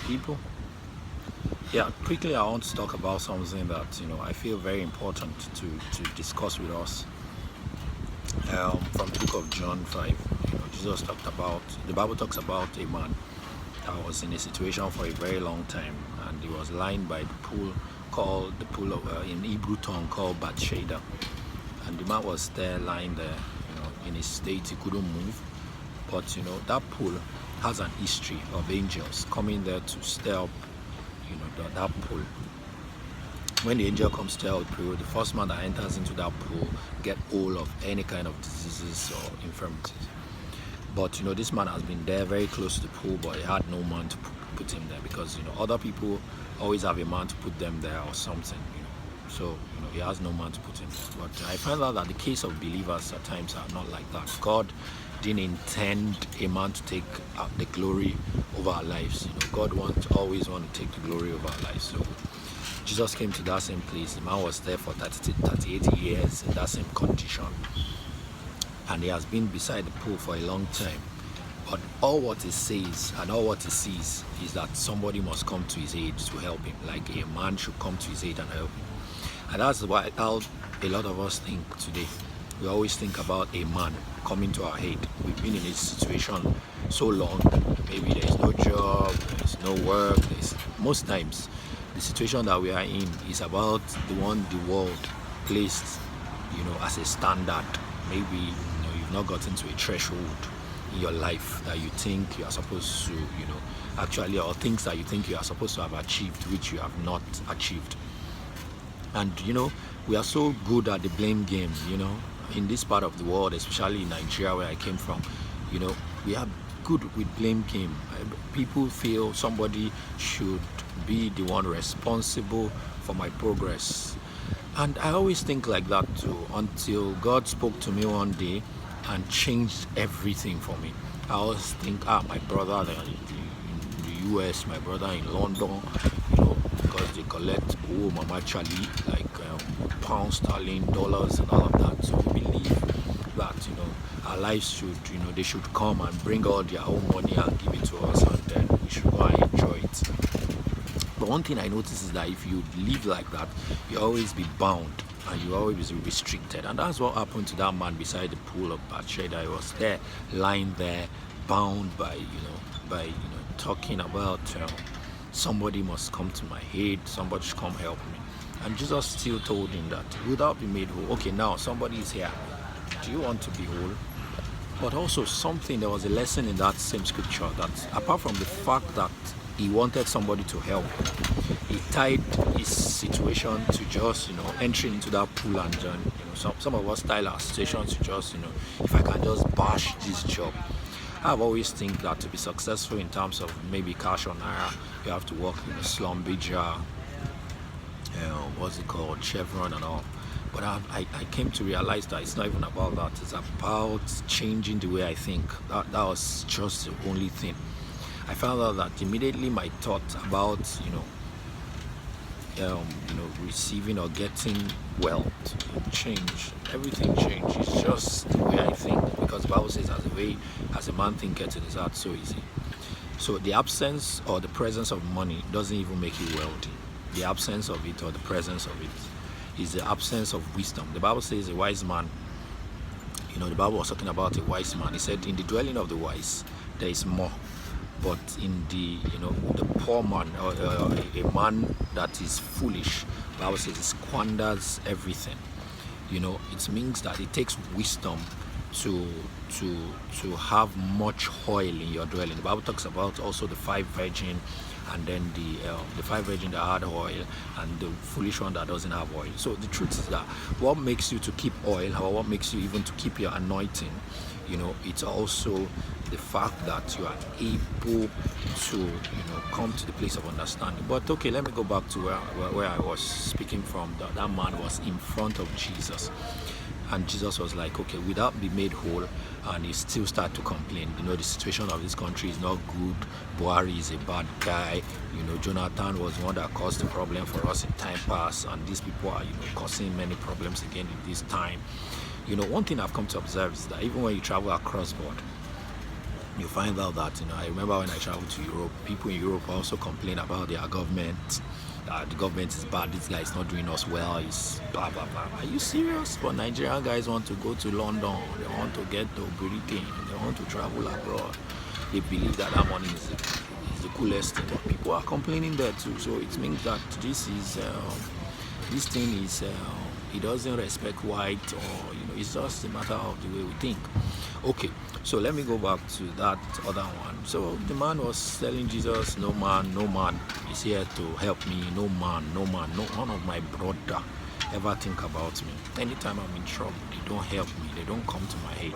people. Yeah, quickly I want to talk about something that I feel very important to discuss with us. From the book of John 5, Jesus talked about the Bible talks about a man that was in a situation for a very long time, and he was lying by the pool called the pool of in Hebrew tongue called Bethesda, and the man was there lying there, in a state he couldn't move. But that pool has an history of angels coming there to stir up that pool. When the angel comes to the pool, the first man that enters into that pool get hold of any kind of diseases or infirmities. But this man has been there very close to the pool, but he had no man to put him there, because other people always have a man to put them there or something. So he has no man to put him there. But I find out that the case of believers at times are not like that. God didn't intend a man to take the glory over our lives. God always want to take the glory over our lives. So Jesus came to that same place. The man was there for 38 years in that same condition, and he has been beside the pool for a long time. But all what he says and all what he sees is that somebody must come to his aid to help him. Like a man should come to his aid and help him. And that's how a lot of us think today. We always think about a man coming to our aid. We've been in this situation so long. Maybe there's no job, there's no work. Most times, the situation that we are in is about the one the world placed, as a standard. Maybe you've not gotten to a threshold in your life that you think you are supposed to, actually, or things that you think you are supposed to have achieved, which you have not achieved. And we are so good at the blame game. In this part of the world, especially in Nigeria where I came from, we are good with blame game. People feel somebody should be the one responsible for my progress. And I always think like that too, until God spoke to me one day and changed everything for me. I always think, my brother in the US, my brother in London, because they collect Mama Charlie, like pounds, sterling, dollars, and all of that. So we believe that our lives should, they should come and bring all their own money and give it to us, and then we should go and enjoy it. But one thing I notice is that if you live like that, you always be bound and you always be restricted. And that's what happened to that man beside the pool of Bethesda. He was there, lying there, bound by talking about somebody must come to my aid, somebody should come help me. And Jesus still told him that without being made whole. Okay, now somebody is here. Do you want to be whole? But also there was a lesson in that same scripture, that apart from the fact that he wanted somebody to help him, he tied his situation to just entering into that pool, and some of us tie our situation to just if I can just bash this job. I've always think that to be successful in terms of maybe cash or naira, you have to work in a slum bija, what's it called, Chevron and all. But I came to realize that it's not even about that. It's about changing the way I think. That was just the only thing. I found out that immediately my thought about receiving or getting wealth changed. Everything changed. It's just the way I think, because the Bible says, as a man thinketh in his heart, so is he. So the absence or the presence of money doesn't even make you wealthy. The absence of it or the presence of it is the absence of wisdom. The Bible says a wise man, the Bible was talking about a wise man. He said, in the dwelling of the wise, there is more. But in the poor man, or a man that is foolish, the Bible says he squanders everything. It means that it takes wisdom to have much oil in your dwelling. The Bible talks about also the 5 virgins, and then the 5 virgins that had oil, and the foolish one that doesn't have oil. So the truth is that what makes you to keep oil, or what makes you even to keep your anointing, it's also the fact that you are able to come to the place of understanding. But okay, let me go back to where I was speaking from. That man was in front of Jesus, and Jesus was like, okay, without being made whole, and he still start to complain. The situation of this country is not good. Buhari is a bad guy. Jonathan was one that caused the problem for us in time past, and these people are causing many problems again in this time. One thing I've come to observe is that even when you travel across board, you find out that I remember when I traveled to Europe, people in Europe also complain about their government. The government is bad. This guy is not doing us well. It's blah blah blah. Are you serious? But Nigerian guys want to go to London. They want to get to Britain. They want to travel abroad. They believe that that money is the coolest thing. But people are complaining there too. So it means that this thing is it doesn't respect white, or it's just a matter of the way we think. Okay, so let me go back to that other one. So the man was telling Jesus, no man is here to help me. No man, no one of my brother ever think about me. Anytime I'm in trouble, they don't help me. They don't come to my aid.